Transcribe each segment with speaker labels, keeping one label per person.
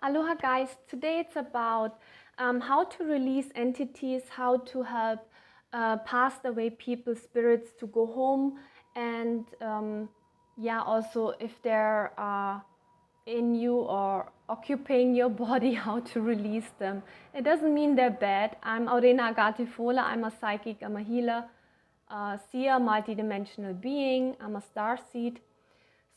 Speaker 1: Aloha guys, today it's about how to release entities, how to help passed away people's spirits to go home, and yeah, also if they're in you or occupying your body, how to release them. It doesn't mean they're bad. I'm Aurena Agatifola, I'm a psychic, I'm a healer, seer, multidimensional being, I'm a star seed.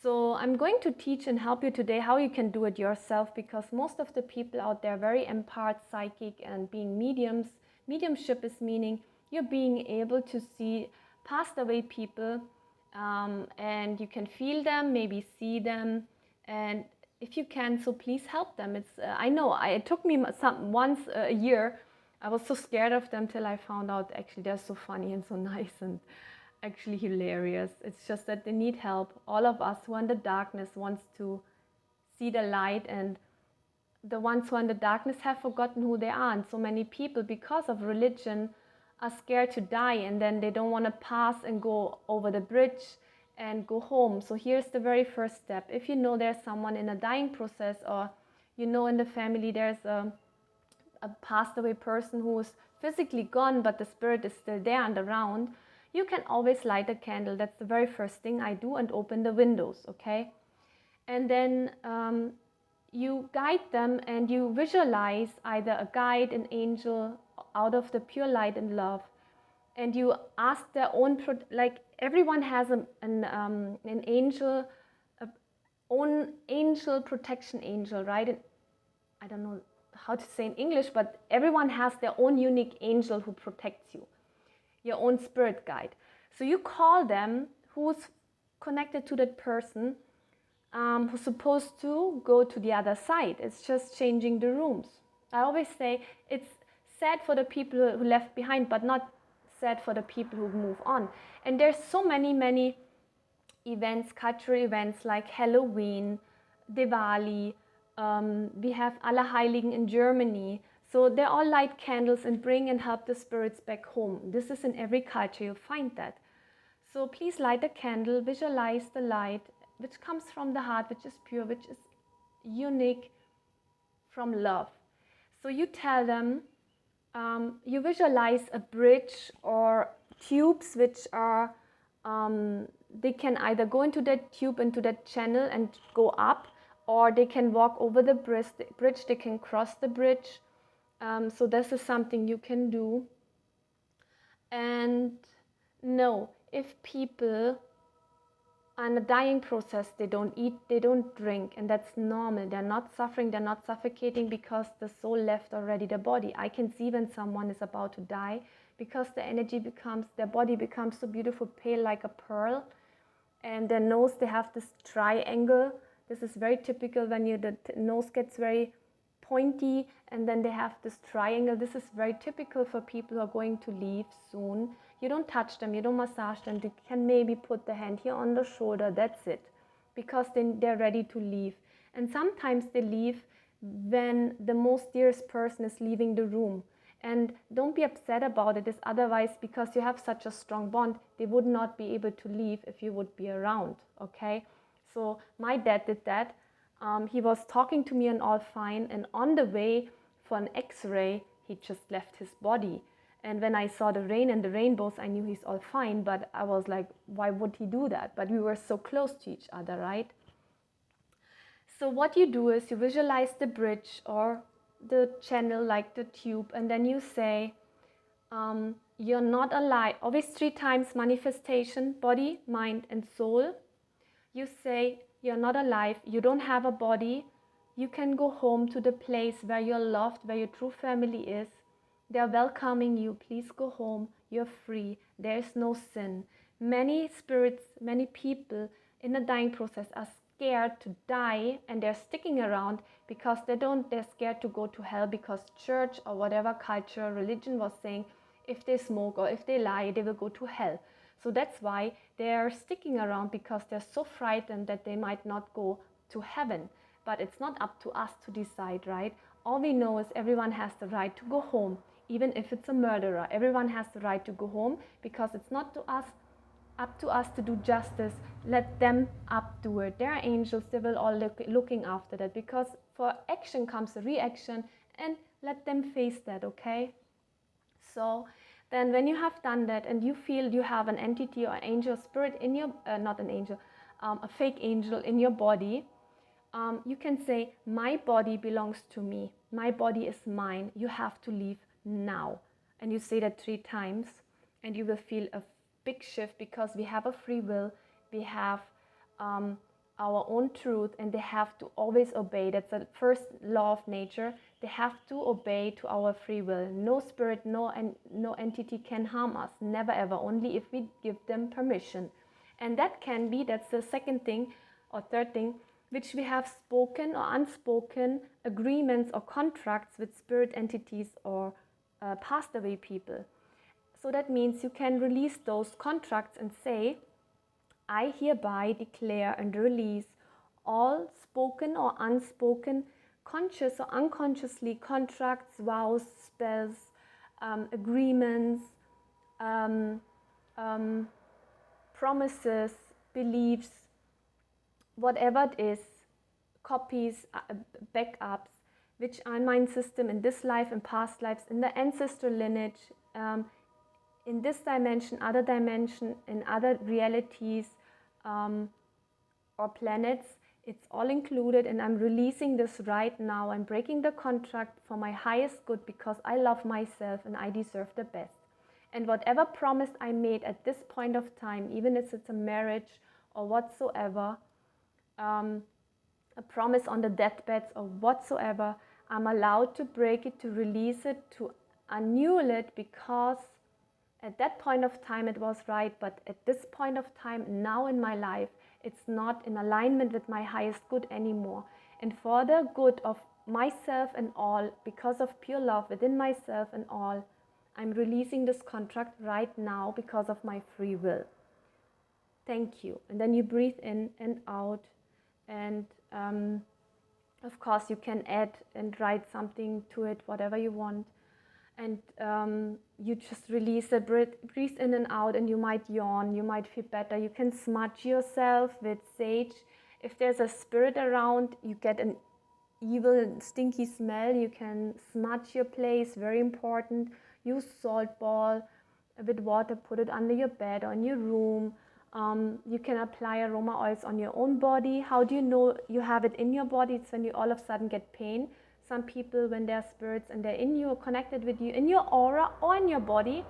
Speaker 1: So I'm going to teach and help you today how you can do it yourself, because most of the people out there are very empath, psychic, and being mediums. Mediumship is meaning you're being able to see passed away people, and you can feel them, maybe see them, and if you can, so please help them. I know it took me once a year. I was so scared of them till I found out actually they're so funny and so nice and actually hilarious. It's just that they need help. All of us who are in the darkness wants to see the light, and the ones who are in the darkness have forgotten who they are. And so many people, because of religion, are scared to die, and then they don't want to pass and go over the bridge and go home. So here's the very first step. If you know there's someone in a dying process, or you know in the family there's a passed away person who is physically gone but the spirit is still there and around, you can always light a candle. That's the very first thing I do, and open the windows, okay? And then you guide them, and you visualize either a guide, an angel, out of the pure light and love, and you ask their own, like everyone has an angel, a own angel, protection angel, right? And I don't know how to say in English, but everyone has their own unique angel who protects you, your own spirit guide. So you call them, who's connected to that person, who's supposed to go to the other side. It's just changing the rooms. I always say it's sad for the people who left behind, but not sad for the people who move on. And there's so many events, cultural events like Halloween, Diwali. We have Allerheiligen in Germany. So they all light candles and bring and help the spirits back home. This is in every culture, you'll find that. So please light a candle, visualize the light, which comes from the heart, which is pure, which is unique from love. So you tell them, you visualize a bridge or tubes which are, they can either go into that tube, into that channel and go up, or they can walk over the bridge, they can cross the bridge. So this is something you can do. And no, if people are in a dying process, they don't eat, they don't drink, and that's normal. They're not suffering, they're not suffocating, because the soul left already the body. I can see when someone is about to die, because the energy becomes, their body becomes so beautiful, pale like a pearl, and their nose, they have this triangle. This is very typical when the nose gets very pointy, and then they have this triangle. This is very typical for people who are going to leave soon. You don't touch them, you don't massage them. You can maybe put the hand here on the shoulder, that's it, because they're ready to leave. And sometimes they leave when the most dearest person is leaving the room. And don't be upset about it, it's otherwise, because you have such a strong bond, they would not be able to leave if you would be around, okay? So my dad did that. He was talking to me and all fine, and on the way for an x-ray, he just left his body. And when I saw the rain and the rainbows, I knew he's all fine, but I was like, why would he do that? But we were so close to each other, right? So what you do is you visualize the bridge or the channel, like the tube, and then you say, you're not alive. Always 3 times manifestation, body, mind, and soul. You say, you're not alive, you don't have a body, you can go home to the place where you're loved, where your true family is. They're welcoming you, please go home, you're free, there is no sin. Many spirits, many people in the dying process are scared to die, and they're sticking around because they're scared to go to hell, because church or whatever culture, religion was saying, if they smoke or if they lie, they will go to hell. So that's why they're sticking around, because they're so frightened that they might not go to heaven. But it's not up to us to decide, right? All we know is everyone has the right to go home, even if it's a murderer. Everyone has the right to go home, because it's not to us up to us to do justice. Let them updo it. There are angels, they will all looking after that, because for action comes a reaction, and let them face that, okay? So then when you have done that and you feel you have an entity or angel spirit in your, not an angel, a fake angel in your body, you can say, my body belongs to me. My body is mine. You have to leave now. And you say that 3 times, and you will feel a big shift, because we have a free will. We have our own truth, and they have to always obey. That's the first law of nature. They have to obey to our free will. No spirit, no entity can harm us. Never ever. Only if we give them permission. And that can be, that's the second thing or third thing, which we have spoken or unspoken agreements or contracts with spirit entities or passed away people. So that means you can release those contracts and say, I hereby declare and release all spoken or unspoken, conscious or unconsciously, contracts, vows, spells, agreements, promises, beliefs, whatever it is, copies, backups, which are in my system in this life, in past lives, in the ancestral lineage, in this dimension, in other realities or planets. It's all included, and I'm releasing this right now. I'm breaking the contract for my highest good, because I love myself and I deserve the best. And whatever promise I made at this point of time, even if it's a marriage or whatsoever, a promise on the deathbeds or whatsoever, I'm allowed to break it, to release it, to annul it, because at that point of time it was right, but at this point of time now in my life, it's not in alignment with my highest good anymore. And for the good of myself and all, because of pure love within myself and all, I'm releasing this contract right now because of my free will. Thank you. And then you breathe in and out, and of course you can add and write something to it, whatever you want. And you just release it, breathe in and out, and you might yawn, you might feel better. You can smudge yourself with sage. If there's a spirit around, you get an evil, stinky smell, you can smudge your place, very important. Use salt ball with water, put it under your bed or in your room. You can apply aroma oils on your own body. How do you know you have it in your body? It's when you all of a sudden get pain. Some people, when they're spirits and they're in you, connected with you, in your aura or in your body,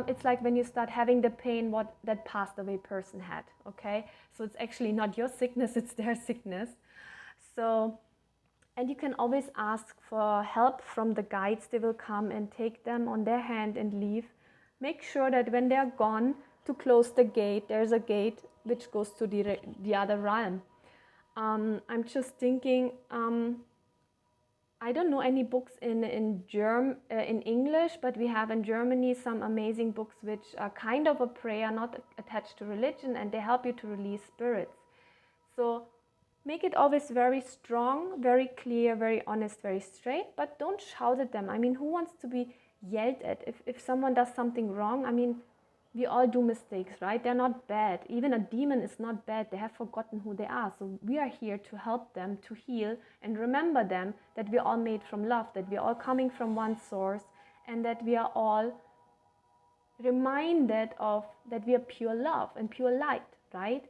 Speaker 1: it's like when you start having the pain what that passed away person had, okay? So it's actually not your sickness, it's their sickness. So, and you can always ask for help from the guides. They will come and take them on their hand and leave. Make sure that when they're gone, to close the gate. There's a gate which goes to the other realm. I'm just thinking, I don't know any books in English, but we have in Germany some amazing books which are kind of a prayer, not attached to religion, and they help you to release spirits. So make it always very strong, very clear, very honest, very straight, but don't shout at them. I mean, who wants to be yelled at? If someone does something wrong, I mean, we all do mistakes, right? They're not bad. Even a demon is not bad. They have forgotten who they are. So we are here to help them, to heal, and remember them that we're all made from love, that we're all coming from one source, and that we are all reminded of that we are pure love and pure light, right?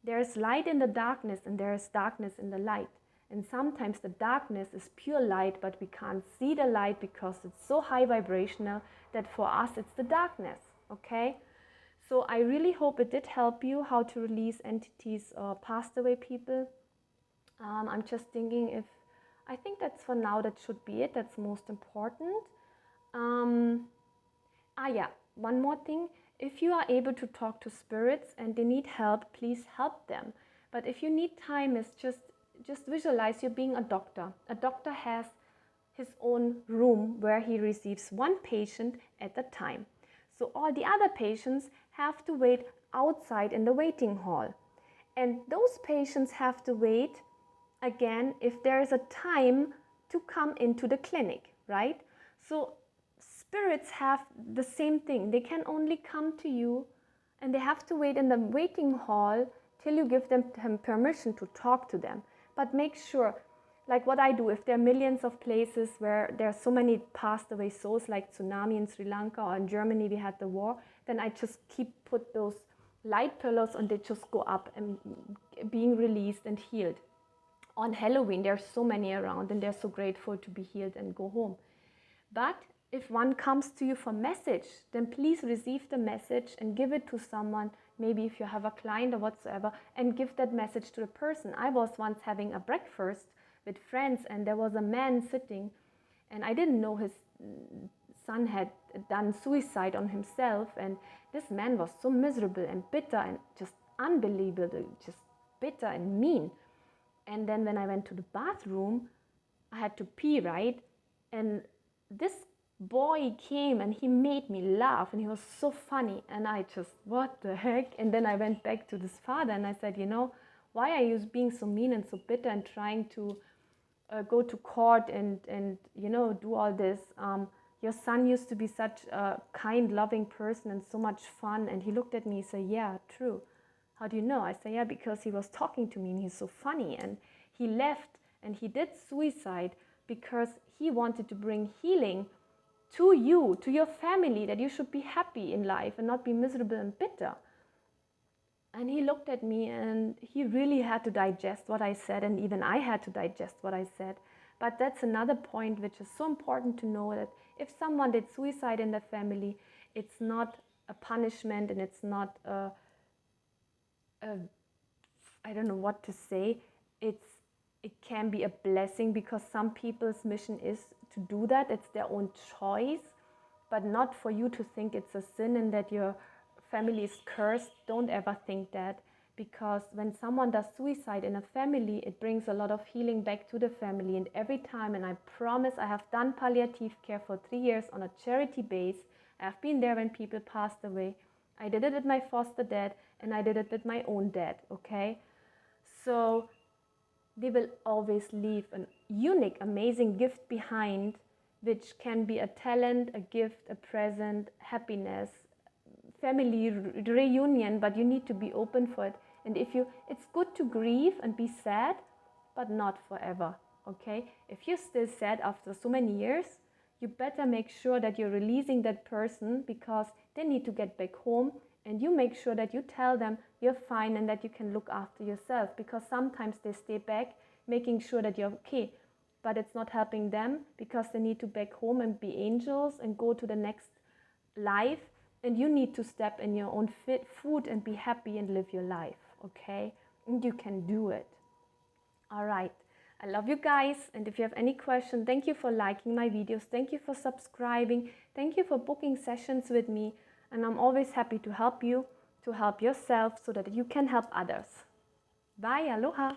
Speaker 1: There is light in the darkness, and there is darkness in the light. And sometimes the darkness is pure light, but we can't see the light because it's so high vibrational that for us it's the darkness. Okay, so I really hope it did help you how to release entities or passed away people. I'm just thinking if, I think that's for now, that should be it. That's most important. Yeah, one more thing. If you are able to talk to spirits and they need help, please help them. But if you need time, it's just visualize you being a doctor. A doctor has his own room where he receives one patient at a time. So all the other patients have to wait outside in the waiting hall. And those patients have to wait again if there is a time to come into the clinic, right? So spirits have the same thing. They can only come to you and they have to wait in the waiting hall till you give them permission to talk to them. But make sure, like what I do, if there are millions of places where there are so many passed away souls, like tsunami in Sri Lanka, or in Germany we had the war, then I just put those light pillows and they just go up and being released and healed. On Halloween, there's so many around and they're so grateful to be healed and go home. But if one comes to you for message, then please receive the message and give it to someone, maybe if you have a client or whatsoever, and give that message to the person. I was once having a breakfast with friends and there was a man sitting, and I didn't know his son had done suicide on himself, and this man was so miserable and bitter and just unbelievable, just bitter and mean. And then when I went to the bathroom, I had to pee, right? And this boy came and he made me laugh and he was so funny, and I just, what the heck? And then I went back to this father and I said, why are you being so mean and so bitter and trying to go to court and do all this? Your son used to be such a kind, loving person and so much fun. And he looked at me and said, yeah, true. How do you know? I said, yeah, because he was talking to me and he's so funny. And he left and he did suicide because he wanted to bring healing to you, to your family, that you should be happy in life and not be miserable and bitter. And he looked at me and he really had to digest what I said, and even I had to digest what I said. But that's another point which is so important to know, that if someone did suicide in the family, it's not a punishment and it's not I don't know what to say. It can be a blessing, because some people's mission is to do that. It's their own choice, but not for you to think it's a sin and that your family is cursed. Don't ever think that, because when someone does suicide in a family, it brings a lot of healing back to the family. And every time, and I promise, I have done palliative care for 3 years on a charity base. I have been there when people passed away. I did it with my foster dad and I did it with my own dad, okay? So they will always leave a unique, amazing gift behind, which can be a talent, a gift, a present, happiness, family reunion, but you need to be open for it. And it's good to grieve and be sad, but not forever, okay? If you're still sad after so many years, you better make sure that you're releasing that person, because they need to get back home. And you make sure that you tell them you're fine and that you can look after yourself, because sometimes they stay back making sure that you're okay, but it's not helping them, because they need to back home and be angels and go to the next life, and you need to step in your own food and be happy and live your life, okay? And you can do it. All right, I love you guys, and if you have any question, thank you for liking my videos, thank you for subscribing, thank you for booking sessions with me. And I'm always happy to help you, to help yourself, so that you can help others. Bye, aloha.